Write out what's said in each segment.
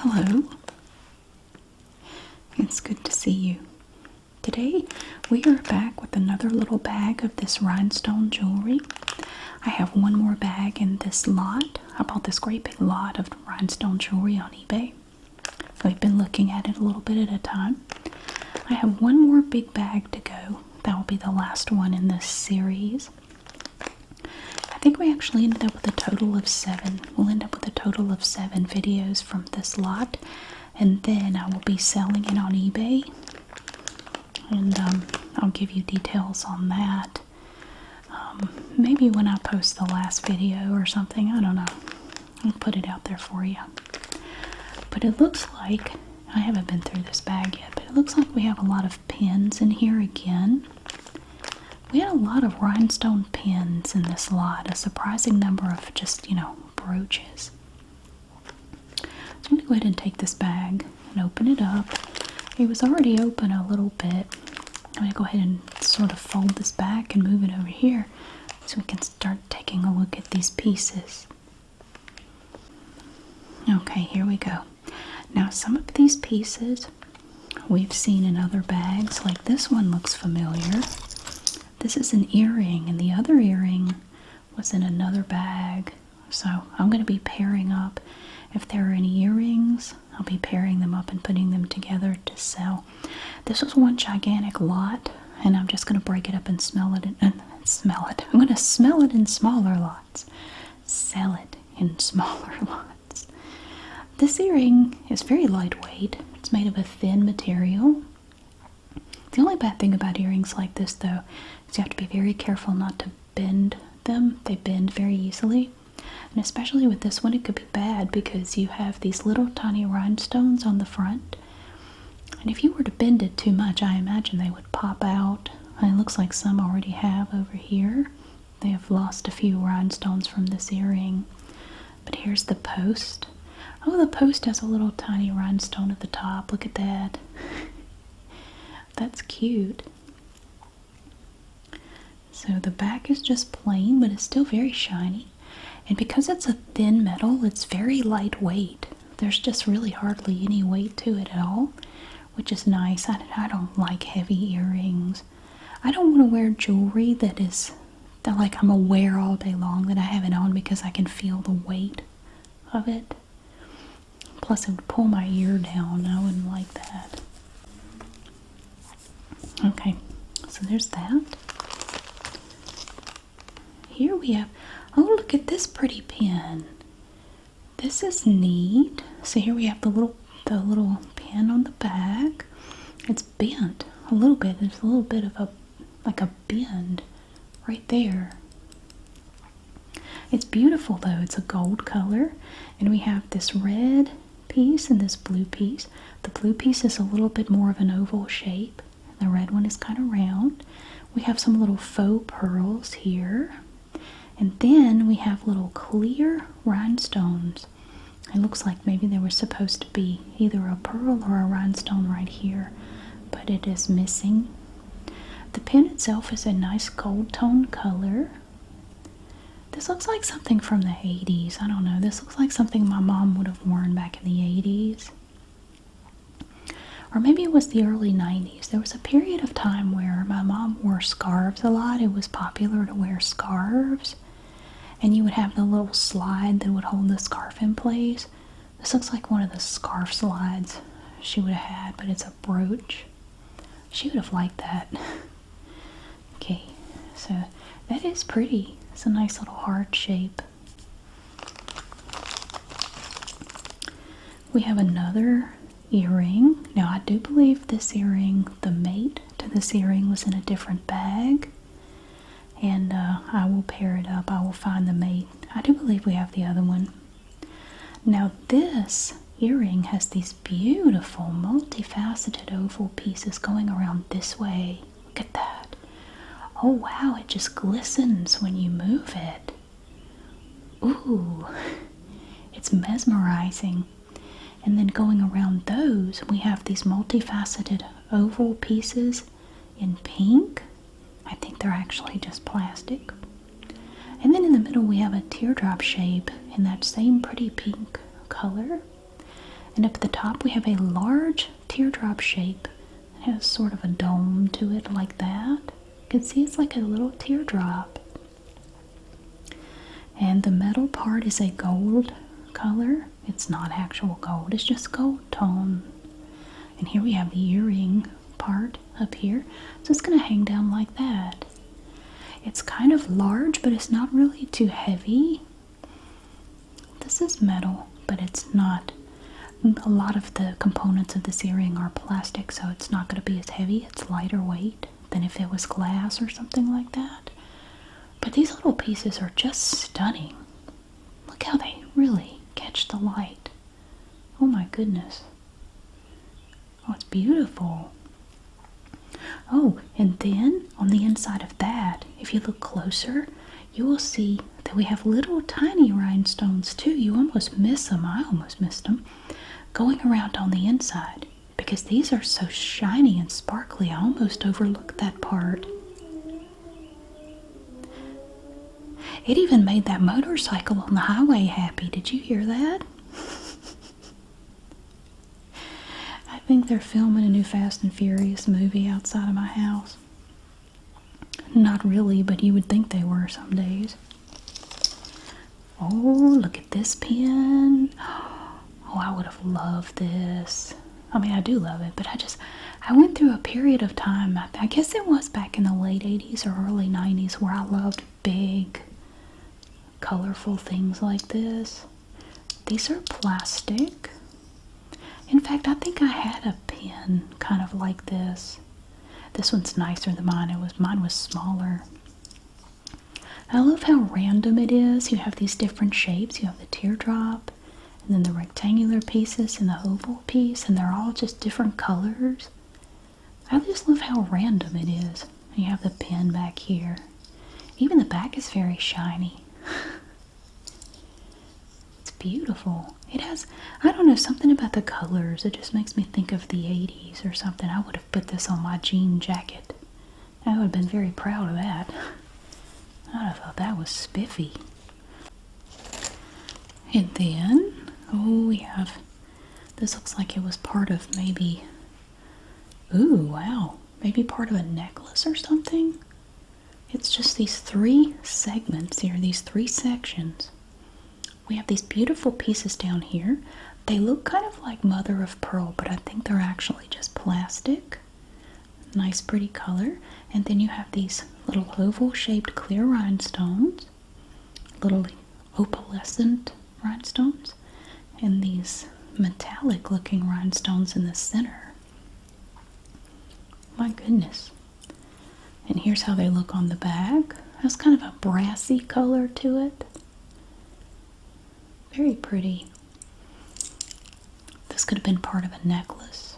Hello. It's good to see you. Today we are back with another little bag of this rhinestone jewelry. I have one more bag in this lot. I bought this great big lot of rhinestone jewelry on eBay. We've been looking at it a little bit at a time. I have one more big bag to go. That will be the last one in this series. I think we actually ended up with a total of 7. We'll end up with a total of 7 videos from this lot. And then I will be selling it on eBay. And I'll give you details on that. Maybe when I post the last video or something. I don't know. I'll put it out there for you. But it looks like, I haven't been through this bag yet, but it looks like we have a lot of pins in here again. We had a lot of rhinestone pins in this lot, a surprising number of just, brooches. So I'm going to go ahead and take this bag and open it up. It was already open a little bit. I'm going to go ahead and sort of fold this back and move it over here so we can start taking a look at these pieces. Okay, here we go. Now some of these pieces we've seen in other bags, like this one looks familiar. This is an earring, and the other earring was in another bag. So I'm going to be pairing up. If there are any earrings, I'll be pairing them up and putting them together to sell. This was one gigantic lot, and I'm just going to break it up and smell it. I'm going to smell it in smaller lots. Sell it in smaller lots. This earring is very lightweight. It's made of a thin material. The only bad thing about earrings like this, though, is you have to be very careful not to bend them. They bend very easily. And especially with this one, it could be bad because you have these little tiny rhinestones on the front. And if you were to bend it too much, I imagine they would pop out. And it looks like some already have over here. They have lost a few rhinestones from this earring. But here's the post. Oh, the post has a little tiny rhinestone at the top. Look at that. That's cute. So the back is just plain, but it's still very shiny. And because it's a thin metal, it's very lightweight. There's just really hardly any weight to it at all, which is nice. I don't like heavy earrings. I don't want to wear jewelry that like I'm going to wear all day long, that I have it on because I can feel the weight of it. Plus it would pull my ear down. I wouldn't like that. Okay, so there's that. Here we have, oh, look at this pretty pin. This is neat. So here we have the little pin on the back. It's bent a little bit. There's a little bit of like a bend right there. It's beautiful though. It's a gold color. And we have this red piece and this blue piece. The blue piece is a little bit more of an oval shape. The red one is kind of round. We have some little faux pearls here. And then we have little clear rhinestones. It looks like maybe they were supposed to be either a pearl or a rhinestone right here, but it is missing. The pin itself is a nice gold tone color. This looks like something from the 80s. I don't know. This looks like something my mom would have worn back in the 80s. Or maybe it was the early 90s. There was a period of time where my mom wore scarves a lot. It was popular to wear scarves. And you would have the little slide that would hold the scarf in place. This looks like one of the scarf slides she would have had, but it's a brooch. She would have liked that. Okay, so that is pretty. It's a nice little heart shape. We have another earring. Now I do believe this earring, the mate to this earring, was in a different bag. And I will pair it up. I will find the mate. I do believe we have the other one. Now this earring has these beautiful multifaceted oval pieces going around this way. Look at that. Oh wow, it just glistens when you move it. Ooh, it's mesmerizing. And then going around those, we have these multifaceted oval pieces in pink. I think they're actually just plastic. And then in the middle we have a teardrop shape in that same pretty pink color. And up at the top we have a large teardrop shape. It has sort of a dome to it like that. You can see it's like a little teardrop. And the metal part is a gold color. It's not actual gold, it's just gold tone. And here we have the earring part up here. So it's going to hang down like that. It's kind of large, but it's not really too heavy. This is metal, but it's not. A lot of the components of this earring are plastic, so it's not going to be as heavy. It's lighter weight than if it was glass or something like that. But these little pieces are just stunning. Look how they really catch the light. Oh my goodness. Oh, it's beautiful. Oh, and then on the inside of that, if you look closer, you will see that we have little tiny rhinestones too. You almost miss them. I almost missed them. Going around on the inside, because these are so shiny and sparkly. I almost overlooked that part. It even made that motorcycle on the highway happy. Did you hear that? I think they're filming a new Fast and Furious movie outside of my house. Not really, but you would think they were some days. Oh, look at this pen. Oh, I would have loved this. I mean, I do love it, but I went through a period of time, I guess it was back in the late 80s or early 90s, where I loved big, colorful things like this. These are plastic. In fact, I think I had a pen kind of like this. This one's nicer than mine. Mine was smaller. I love how random it is. You have these different shapes. You have the teardrop, and then the rectangular pieces and the oval piece, and they're all just different colors. I just love how random it is. And you have the pen back here. Even the back is very shiny. It's beautiful. It has, I don't know, something about the colors. It just makes me think of the 80s or something. I would have put this on my jean jacket. I would have been very proud of that. I would have thought that was spiffy. And then, oh, we have, this looks like it was part of maybe, ooh, wow, maybe part of a necklace or something. It's just these three segments here, these three sections. We have these beautiful pieces down here. They look kind of like mother of pearl, but I think they're actually just plastic. Nice pretty color. And then you have these little oval shaped clear rhinestones, little opalescent rhinestones, and these metallic looking rhinestones in the center. My goodness. And here's how they look on the back. Has kind of a brassy color to it. Very pretty. This could have been part of a necklace.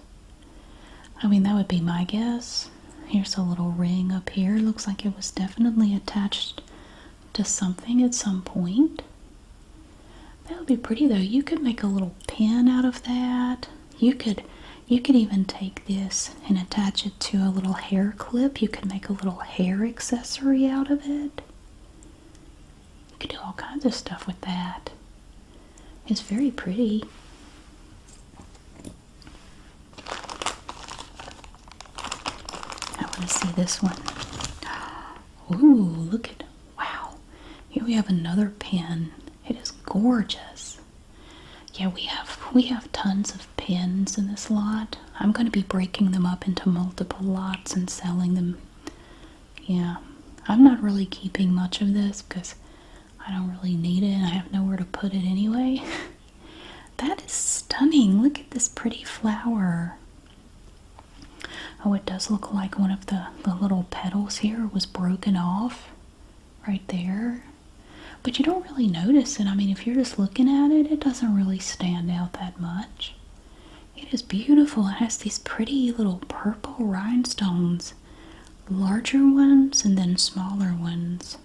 I mean, that would be my guess. Here's a little ring up here. Looks like it was definitely attached to something at some point. That would be pretty though. You could make a little pin out of that. You could even take this and attach it to a little hair clip. You could make a little hair accessory out of it. You could do all kinds of stuff with that. It's very pretty. I want to see this one. Ooh, look at, wow. Here we have another pen. It is gorgeous. Yeah, we have tons of pens in this lot. I'm going to be breaking them up into multiple lots and selling them. Yeah, I'm not really keeping much of this because I don't really need it and I have nowhere to put it anyway. That is stunning. Look at this pretty flower. Oh, it does look like one of the little petals here was broken off right there. But you don't really notice it. I mean, if you're just looking at it, it doesn't really stand out that much. It is beautiful. It has these pretty little purple rhinestones. Larger ones and then smaller ones.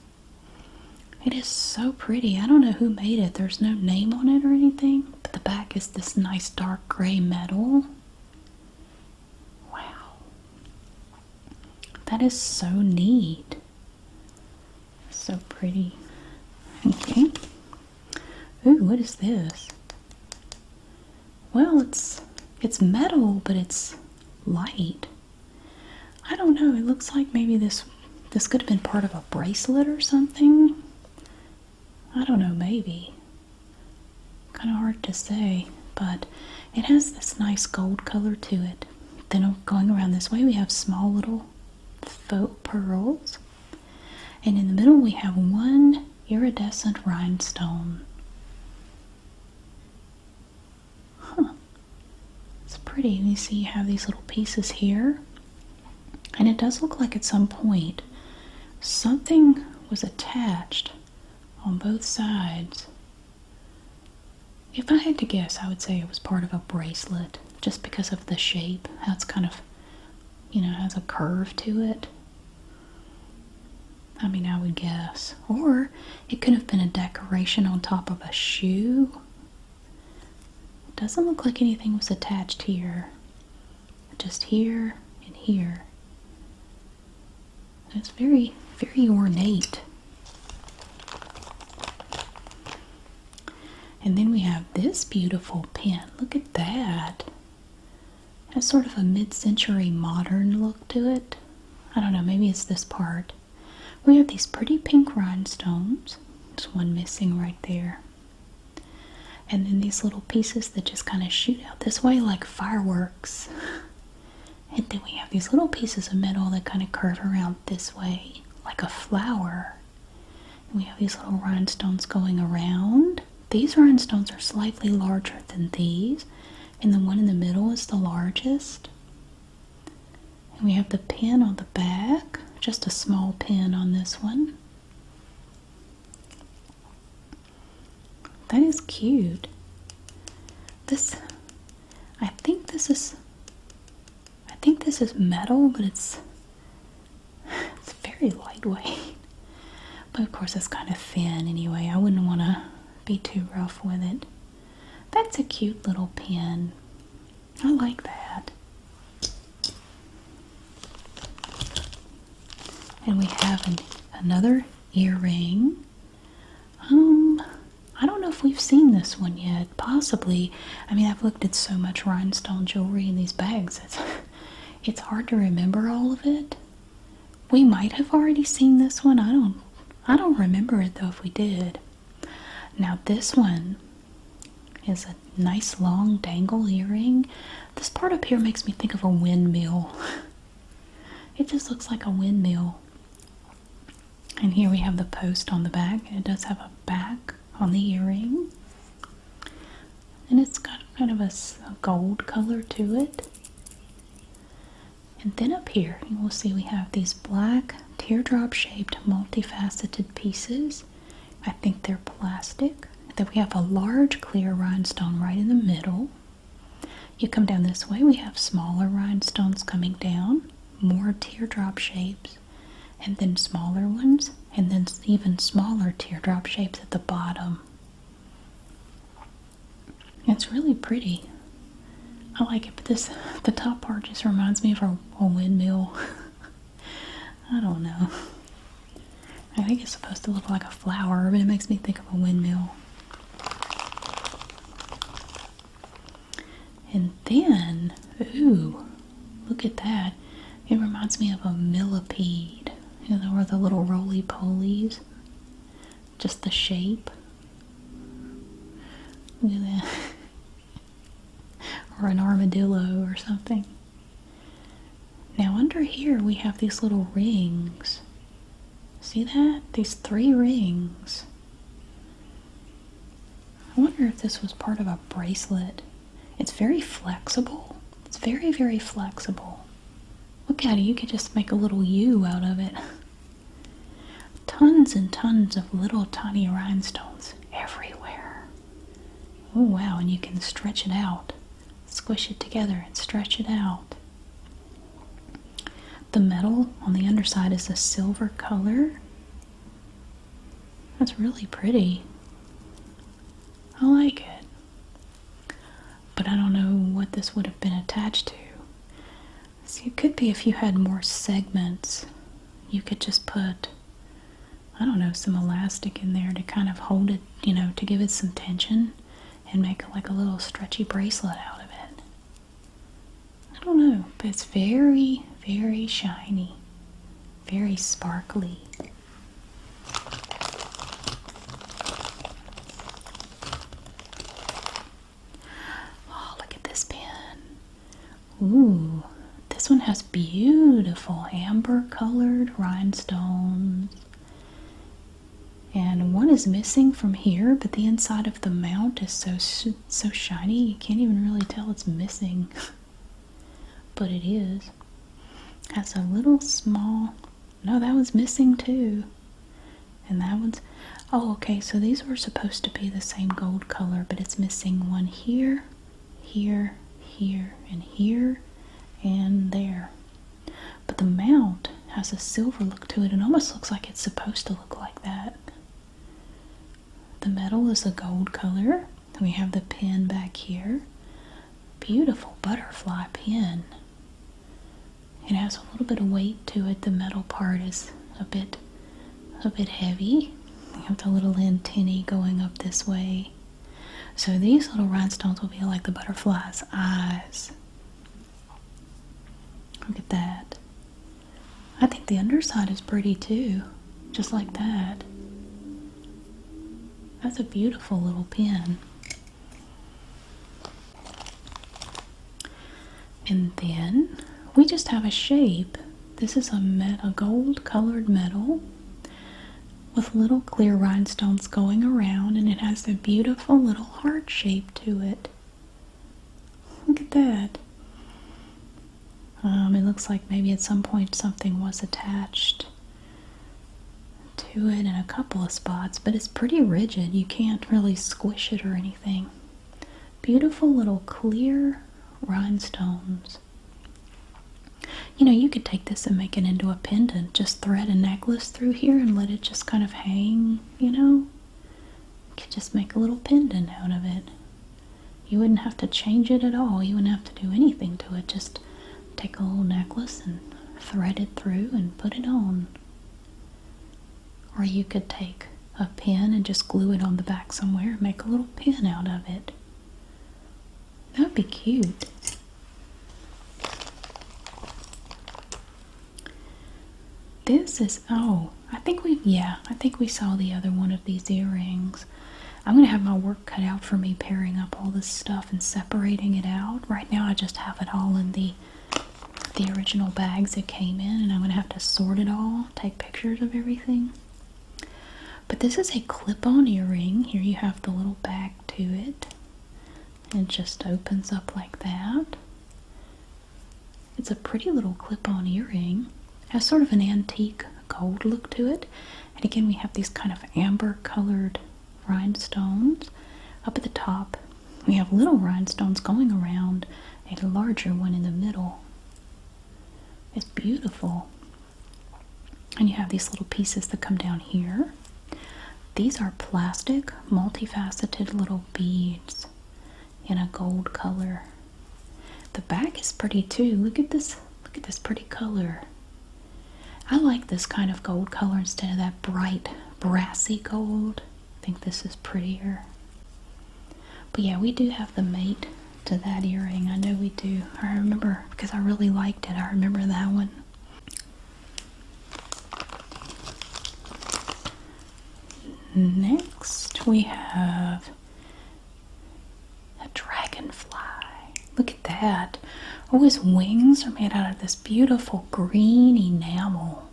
It is so pretty. I don't know who made it. There's no name on it or anything. But the back is this nice dark gray metal. Wow. That is so neat. So pretty. Okay. Ooh, what is this? well, it's metal, but it's light. I don't know. It looks like maybe this could have been part of a bracelet or something. I don't know, maybe. Kind of hard to say, but it has this nice gold color to it. Then going around this way, we have small little faux pearls. And in the middle, we have one iridescent rhinestone. Huh. It's pretty. You see you have these little pieces here. And it does look like at some point something was attached on both sides. If I had to guess, I would say it was part of a bracelet, just because of the shape, how it's kind of, has a curve to it. I mean, I would guess. Or it could have been a decoration on top of a shoe. It doesn't look like anything was attached here. Just here and here. It's very, very ornate. And then we have this beautiful pin. Look at that. It has sort of a mid-century modern look to it. I don't know, maybe it's this part. We have these pretty pink rhinestones. There's one missing right there. And then these little pieces that just kind of shoot out this way like fireworks. And then we have these little pieces of metal that kind of curve around this way like a flower. And we have these little rhinestones going around. These rhinestones are slightly larger than these, and the one in the middle is the largest. And we have the pin on the back, just a small pin on this one. That is cute. I think this is metal, but it's very lightweight. But of course it's kind of thin anyway. I wouldn't want to be too rough with it. That's a cute little pin. I like that. And we have another earring. I don't know if we've seen this one yet. Possibly. I mean, I've looked at so much rhinestone jewelry in these bags. It's hard to remember all of it. We might have already seen this one. I don't remember it though if we did. Now this one is a nice long dangle earring. This part up here makes me think of a windmill. It just looks like a windmill. And here we have the post on the back. It does have a back on the earring. And it's got kind of a gold color to it. And then up here, you will see we have these black teardrop-shaped multifaceted pieces. I think they're plastic. Then we have a large clear rhinestone right in the middle. You come down this way, we have smaller rhinestones coming down, more teardrop shapes, and then smaller ones, and then even smaller teardrop shapes at the bottom. It's really pretty. I like it, but the top part just reminds me of a windmill. I don't know. I think it's supposed to look like a flower, but it makes me think of a windmill. And then, ooh, look at that. It reminds me of a millipede. Or the little roly-polies. Just the shape. Look at that. Or an armadillo or something. Now under here we have these little rings. See that? These 3 rings. I wonder if this was part of a bracelet. It's very flexible. It's very, very flexible. Look at it. You could just make a little U out of it. Tons and tons of little tiny rhinestones everywhere. Oh wow, and you can stretch it out. Squish it together and stretch it out. The metal on the underside is a silver color. That's really pretty. I like it. But I don't know what this would have been attached to. See, it could be if you had more segments, you could just put, I don't know, some elastic in there to kind of hold it, to give it some tension. and make like a little stretchy bracelet out of it. I don't know, but it's very, very shiny, very sparkly. Oh, look at this pen. Ooh, this one has beautiful amber colored rhinestones. And one is missing from here, but the inside of the mount is so shiny you can't even really tell it's missing. But it is. Has a little small, no, that one's missing too. And that one's, oh, okay, so these were supposed to be the same gold color, but it's missing one here, here, here, and here, and there. But the mount has a silver look to it. It almost looks like it's supposed to look like that. The metal is a gold color. We have the pen back here. Beautiful butterfly pen. It has a little bit of weight to it. The metal part is a bit heavy. We have the little antennae going up this way. So these little rhinestones will be like the butterfly's eyes. Look at that. I think the underside is pretty too, just like that. That's a beautiful little pen. And then we just have a shape. This is a gold colored metal with little clear rhinestones going around, and it has a beautiful little heart shape to it. Look at that. It looks like maybe at some point something was attached to it in a couple of spots, but it's pretty rigid. You can't really squish it or anything. Beautiful little clear rhinestones. You know, you could take this and make it into a pendant. Just thread a necklace through here and let it just kind of hang, you know. You could just make a little pendant out of it. You wouldn't have to change it at all. You wouldn't have to do anything to it. Just take a little necklace and thread it through and put it on. Or you could take a pin and just glue it on the back somewhere and make a little pin out of it. That would be cute. This is, oh, I think we saw the other one of these earrings. I'm going to have my work cut out for me pairing up all this stuff and separating it out. Right now I just have it all in the original bags it came in, and I'm going to have to sort it all, take pictures of everything. But this is a clip-on earring. Here you have the little back to it. It just opens up like that. It's a pretty little clip-on earring. It has sort of an antique gold look to it. And again, we have these kind of amber colored rhinestones. Up at the top, we have little rhinestones going around a larger one in the middle. It's beautiful. And you have these little pieces that come down here. These are plastic, multifaceted little beads in a gold color. The back is pretty too. Look at this pretty color. I like this kind of gold color instead of that bright brassy gold. I think this is prettier. But yeah, we do have the mate to that earring. I know we do. I remember because I really liked it. I remember that one. Next we have a dragonfly. Look at that. Oh, his wings are made out of this beautiful green enamel.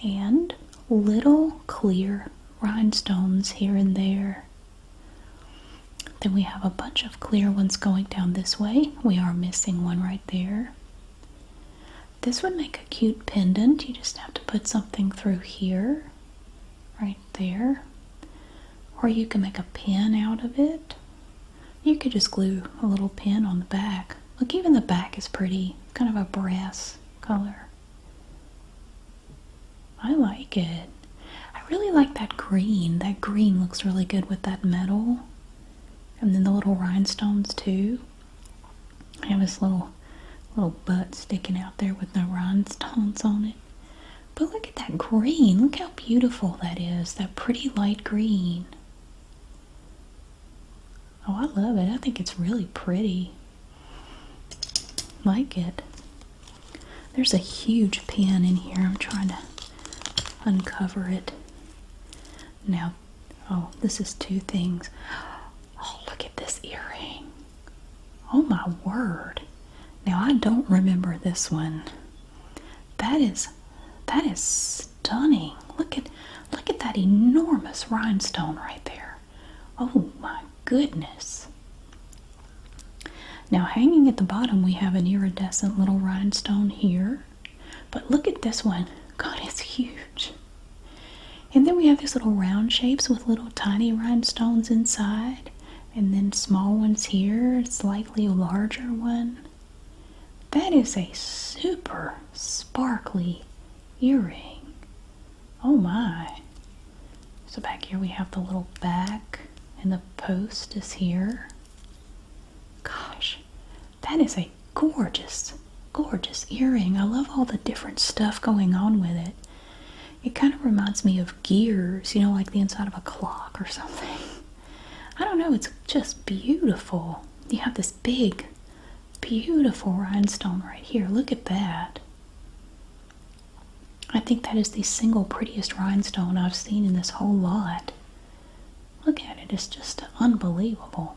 And little clear rhinestones here and there. Then we have a bunch of clear ones going down this way. We are missing one right there. This would make a cute pendant. You just have to put something through here, right there. Or you can make a pin out of it. You could just glue a little pin on the back. Look, even the back is pretty. Kind of a brass color. I like it. I really like that green. That green looks really good with that metal. And then the little rhinestones too. I have this little butt sticking out there with no rhinestones on it. But look at that green. Look how beautiful that is. That pretty light green. Oh, I love it. I think it's really pretty. Like it. There's a huge pin in here. I'm trying to uncover it. Now, oh, this is two things. Oh, look at this earring. Oh my word. Now, I don't remember this one. That is stunning. Look at that enormous rhinestone right there. Oh my goodness. Now, hanging at the bottom, we have an iridescent little rhinestone here. But look at this one. God, it's huge. And then we have these little round shapes with little tiny rhinestones inside. And then small ones here, slightly larger one. That is a super sparkly earring. Oh my. So back here we have the little back, and the post is here. Gosh, that is a gorgeous, gorgeous earring. I love all the different stuff going on with it. It kind of reminds me of gears, you know, like the inside of a clock or something. I don't know, it's just beautiful. You have this big, beautiful rhinestone right here. Look at that. I think that is the single prettiest rhinestone I've seen in this whole lot. Look at it, it's just unbelievable.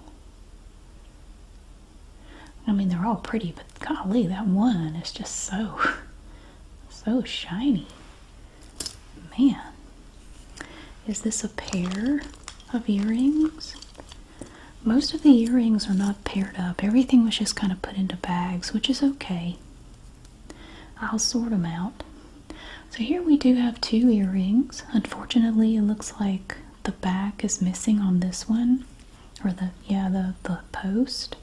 I mean, they're all pretty, but golly, that one is just so shiny. Man, is this a pair of earrings? Most of the earrings are not paired up. Everything was just kind of put into bags, which is okay. I'll sort them out. So here we do have two earrings. Unfortunately, it looks like the back is missing on this one, or the post.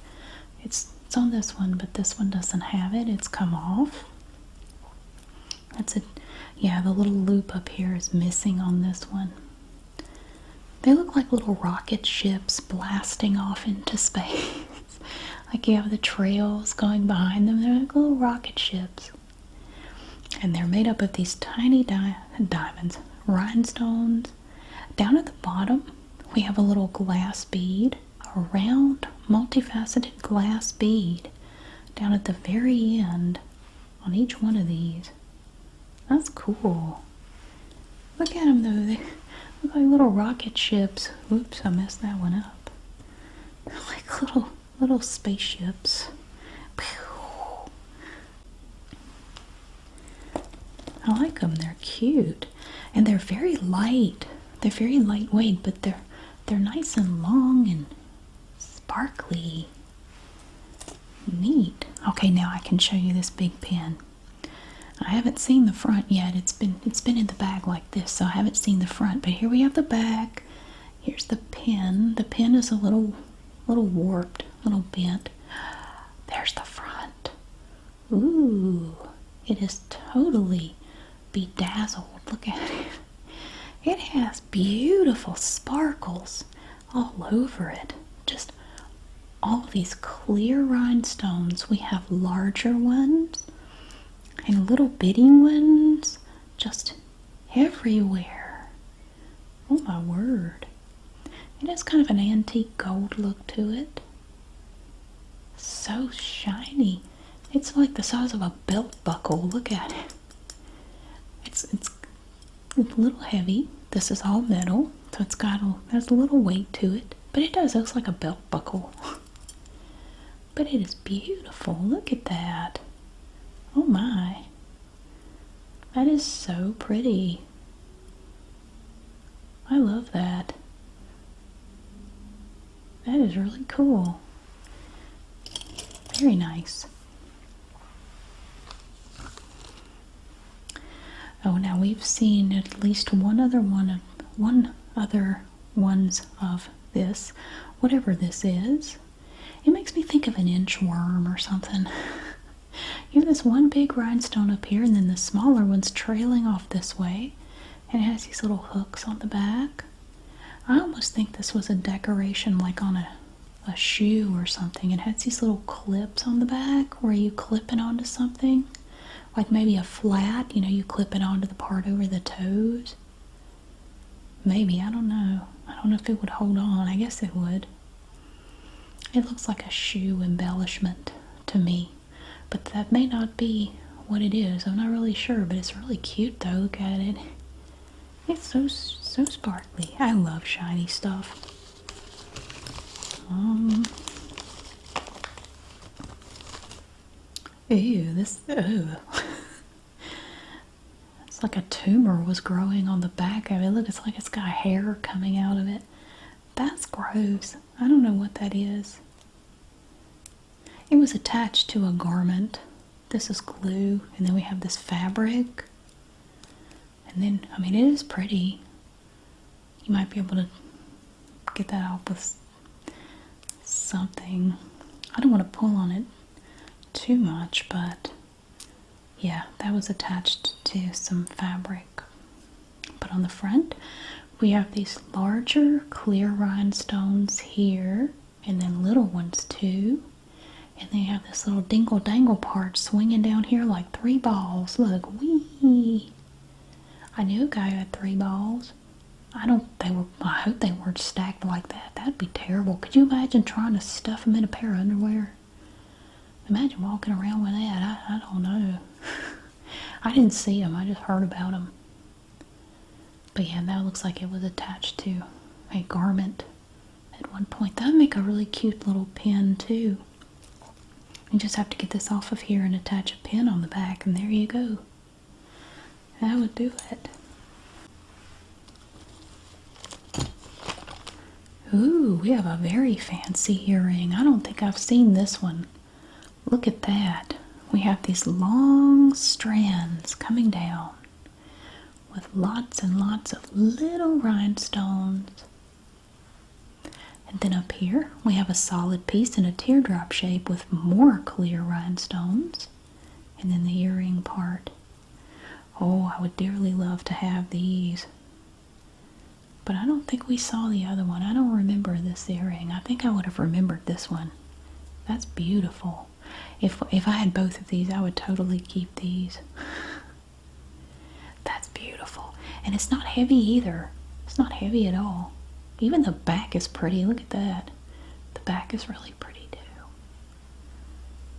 It's on this one, but this one doesn't have it. It's come off. That's it. Yeah, the little loop up here is missing on this one. They look like little rocket ships blasting off into space. Like you have the trails going behind them. They're like little rocket ships. And they're made up of these tiny diamonds, rhinestones. Down at the bottom, we have a little glass bead, a round, multifaceted glass bead down at the very end on each one of these. That's cool. Look at them though. They look like little rocket ships. Oops, I messed that one up. They're like little spaceships. I like them. They're cute, and they're very light. They're very lightweight, but they're nice and long and sparkly. Neat. Okay, now I can show you this big pin. I haven't seen the front yet. It's been in the bag like this, so I haven't seen the front. But here we have the back. Here's the pin. The pin is a little warped, a little bent. There's the front. Ooh, it is totally bedazzled. Look at it. It has beautiful sparkles all over it. Just all these clear rhinestones. We have larger ones and little bitty ones just everywhere. Oh my word. It has kind of an antique gold look to it. So shiny. It's like the size of a belt buckle. Look at it. It's a little heavy. This is all metal, so there's a little weight to it. But it looks like a belt buckle. But it is beautiful. Look at that. Oh my. That is so pretty. I love that. That is really cool. Very nice. Oh, now we've seen at least one other ones of this, whatever this is. It makes me think of an inchworm or something. You have this one big rhinestone up here, and then the smaller one's trailing off this way, and it has these little hooks on the back. I almost think this was a decoration like on a shoe or something. It has these little clips on the back where you clip it onto something. Like maybe a flat, you clip it onto the part over the toes. Maybe, I don't know. I don't know if it would hold on. I guess it would. It looks like a shoe embellishment to me, but that may not be what it is. I'm not really sure, but it's really cute though. Look at it. It's so sparkly. I love shiny stuff. Ew, it's like a tumor was growing on the back of it. Look, it's like it's got hair coming out of it. That's gross. I don't know what that is. It was attached to a garment. This is glue, and then we have this fabric. And then, I mean, it is pretty. You might be able to get that off with something. I don't want to pull on it too much, but yeah, that was attached to some fabric. But on the front, we have these larger clear rhinestones here, and then little ones too. And they have this little dingle dangle part swinging down here like 3 balls. Look, wee! I knew a guy who had 3 balls. I hope they weren't stacked like that. That'd be terrible. Could you imagine trying to stuff them in a pair of underwear? Imagine walking around with that. I don't know. I didn't see them. I just heard about them. But yeah, that looks like it was attached to a garment at one point. That would make a really cute little pin too. You just have to get this off of here and attach a pin on the back, and there you go. That would do it. Ooh, we have a very fancy earring. I don't think I've seen this one. Look at that. We have these long strands coming down with lots and lots of little rhinestones. And then up here, we have a solid piece in a teardrop shape with more clear rhinestones. And then the earring part. Oh, I would dearly love to have these. But I don't think we saw the other one. I don't remember this earring. I think I would have remembered this one. That's beautiful. If I had both of these, I would totally keep these. That's beautiful. And it's not heavy either. It's not heavy at all. Even the back is pretty. Look at that. The back is really pretty too.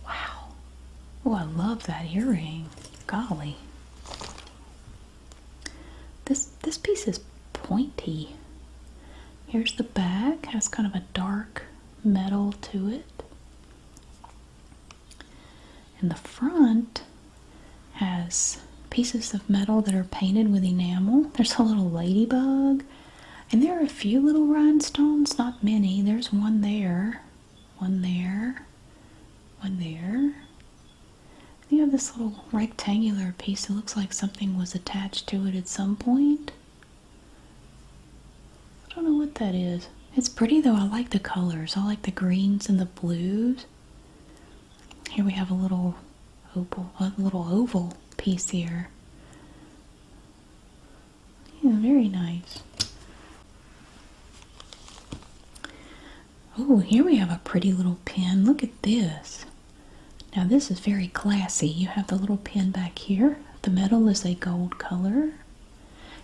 Wow. Oh, I love that earring. Golly. This piece is pointy. Here's the back. Has kind of a dark metal to it. And the front has pieces of metal that are painted with enamel. There's a little ladybug. And there are a few little rhinestones, not many. There's one there, one there, one there. You have this little rectangular piece that looks like something was attached to it at some point. I don't know what that is. It's pretty though. I like the colors. I like the greens and the blues. Here we have a little oval piece here. Yeah, very nice. Oh, here we have a pretty little pin. Look at this. Now this is very classy. You have the little pin back here. The metal is a gold color.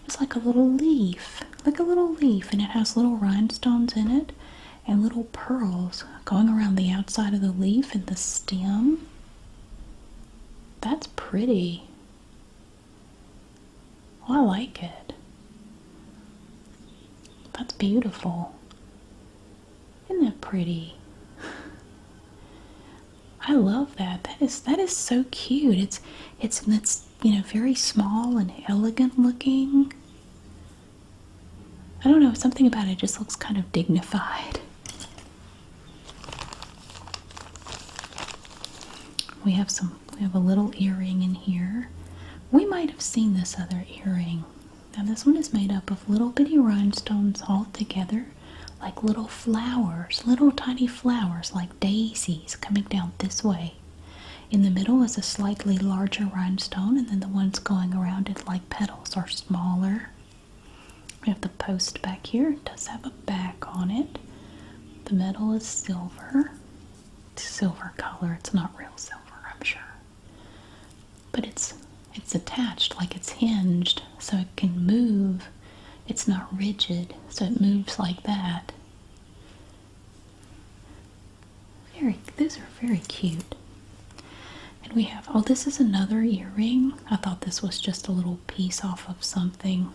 It's like a little leaf. Like a little leaf. And it has little rhinestones in it. And little pearls going around the outside of the leaf and the stem. That's pretty. Oh, I like it. That's beautiful. Isn't that pretty? I love that. That is so cute. It's you know, very small and elegant looking. I don't know, something about it just looks kind of dignified. We have a little earring in here. We might have seen this other earring. Now this one is made up of little bitty rhinestones all together, like little flowers, little tiny flowers like daisies coming down this way. In the middle is a slightly larger rhinestone, and then the ones going around it like petals are smaller. We have the post back here. It does have a back on it. The metal is silver. It's silver color. It's not real silver, I'm sure. But it's attached, like it's hinged, so it can move. It's not rigid, so it moves like that. these are very cute. And we have, oh, this is another earring. I thought this was just a little piece off of something.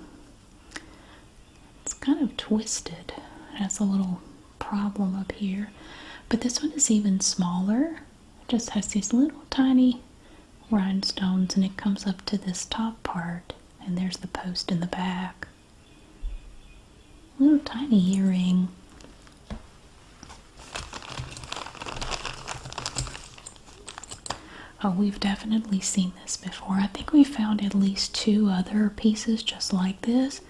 It's kind of twisted. It has a little problem up here. But this one is even smaller. It just has these little tiny rhinestones, and it comes up to this top part. And there's the post in the back. Little tiny earring. Oh, we've definitely seen this before. I think we found at least 2 other pieces just like this.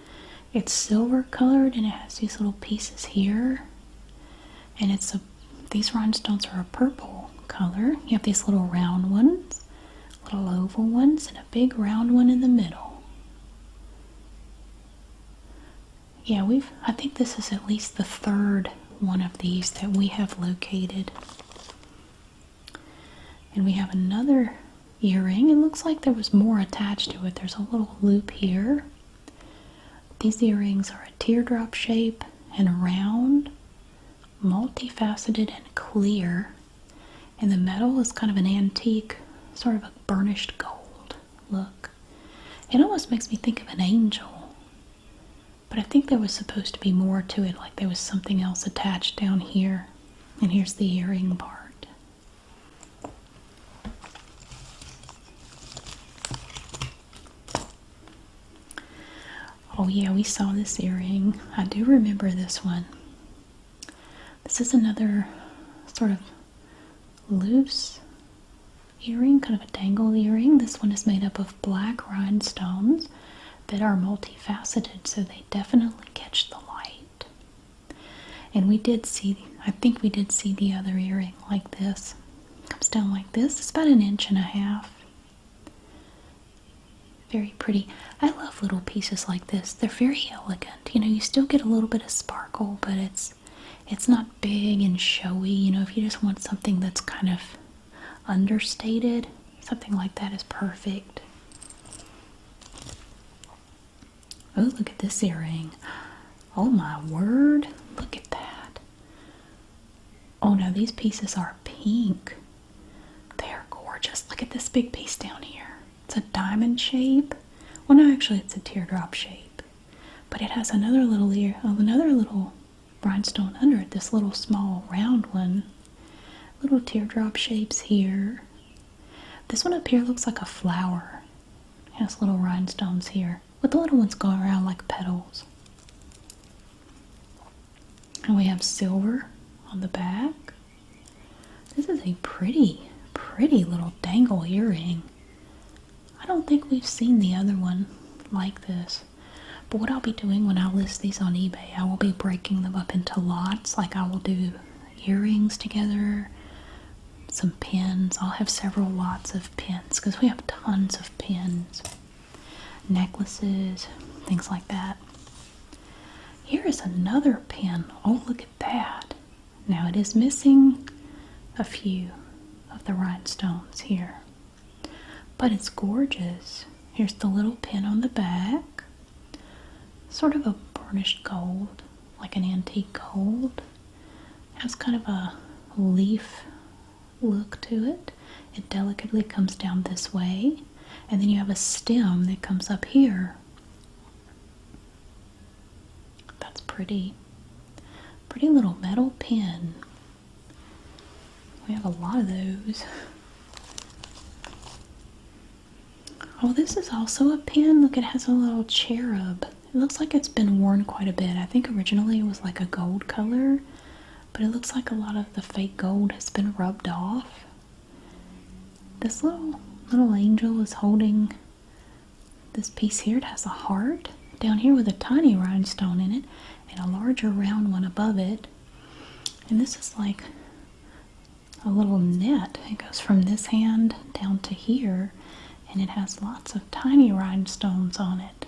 It's silver colored and it has these little pieces here. And these rhinestones are a purple color. You have these little round ones, little oval ones, and a big round one in the middle. Yeah, I think this is at least the 3rd one of these that we have located. And we have another earring. It looks like there was more attached to it. There's a little loop here. These earrings are a teardrop shape and round, multifaceted and clear. And the metal is kind of an antique, sort of a burnished gold look. It almost makes me think of an angel. But I think there was supposed to be more to it, like there was something else attached down here. And here's the earring part. Oh yeah, we saw this earring. I do remember this one. This is another sort of loose earring, kind of a dangle earring. This one is made up of black rhinestones that are multifaceted, so they definitely catch the light. And I think we did see the other earring like this. It comes down like this. It's about 1.5 inches. Very pretty. I love little pieces like this. They're very elegant. You know, you still get a little bit of sparkle, but it's not big and showy. You know, if you just want something that's kind of understated, something like that is perfect. Oh, look at this earring. Oh my word. Look at that. Oh, now these pieces are pink. They're gorgeous. Look at this big piece down here. It's a diamond shape. Well, no, actually, it's a teardrop shape. But it has another little rhinestone under it. This little small round one. Little teardrop shapes here. This one up here looks like a flower. It has little rhinestones here, with the little ones going around like petals. And we have silver on the back. This is a pretty little dangle earring. I don't think we've seen the other one like this. But what I'll be doing when I list these on eBay, I will be breaking them up into lots. Like I will do earrings together, some pins. I'll have several lots of pins because we have tons of pins. Necklaces, things like that. Here is another pin. Oh, look at that. Now it is missing a few of the rhinestones here. But it's gorgeous. Here's the little pin on the back. Sort of a burnished gold, like an antique gold. It has kind of a leaf look to it. It delicately comes down this way. And then you have a stem that comes up here. That's pretty. Pretty little metal pin. We have a lot of those. Oh, this is also a pin. Look, it has a little cherub. It looks like it's been worn quite a bit. I think originally it was like a gold color, but it looks like a lot of the fake gold has been rubbed off. This little angel is holding this piece here. It has a heart down here with a tiny rhinestone in it and a larger round one above it. And this is like a little net. It goes from this hand down to here. And it has lots of tiny rhinestones on it.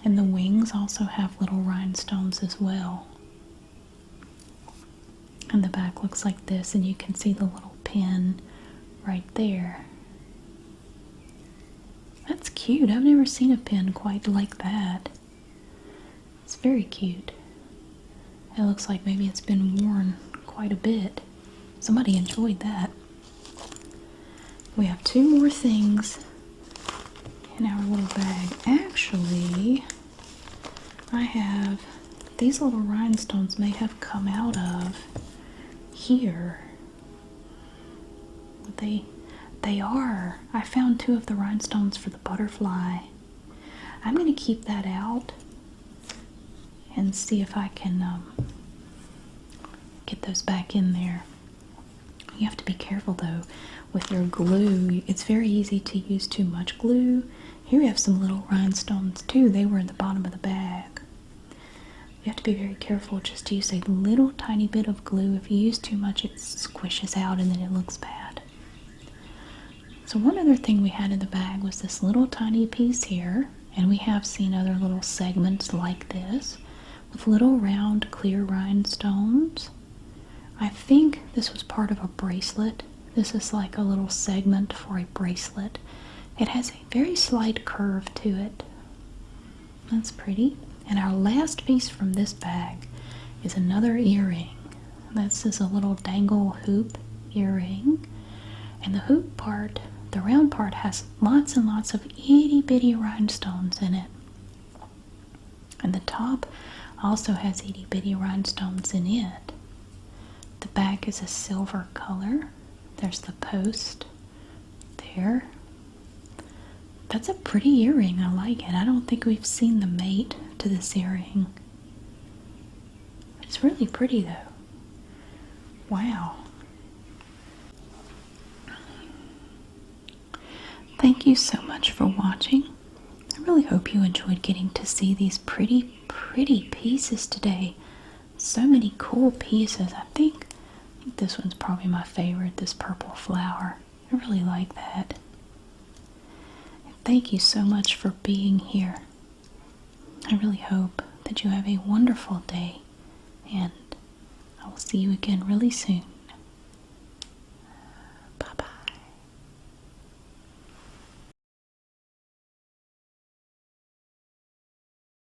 And the wings also have little rhinestones as well. And the back looks like this, and you can see the little pin right there. That's cute. I've never seen a pin quite like that. It's very cute. It looks like maybe it's been worn quite a bit. Somebody enjoyed that. We have two more things in our little bag. Actually, I have these little rhinestones may have come out of here. But they are. I found two of the rhinestones for the butterfly. I'm going to keep that out and see if I can get those back in there. You have to be careful though with your glue. It's very easy to use too much glue. Here we have some little rhinestones too. They were in the bottom of the bag. You have to be very careful just to use a little tiny bit of glue. If you use too much, it squishes out and then it looks bad. So one other thing we had in the bag was this little tiny piece here. And we have seen other little segments like this with little round clear rhinestones. I think this was part of a bracelet. This is like a little segment for a bracelet. It has a very slight curve to it. That's pretty. And our last piece from this bag is another earring. This is a little dangle hoop earring. And the hoop part, the round part, has lots and lots of itty bitty rhinestones in it. And the top also has itty bitty rhinestones in it. The back is a silver color. There's the post there. That's a pretty earring. I like it. I don't think we've seen the mate to this earring. It's really pretty though. Wow. Thank you so much for watching. I really hope you enjoyed getting to see these pretty pieces today. So many cool pieces. I think this one's probably my favorite, this purple flower. I really like that. And thank you so much for being here. I really hope that you have a wonderful day, and I will see you again really soon.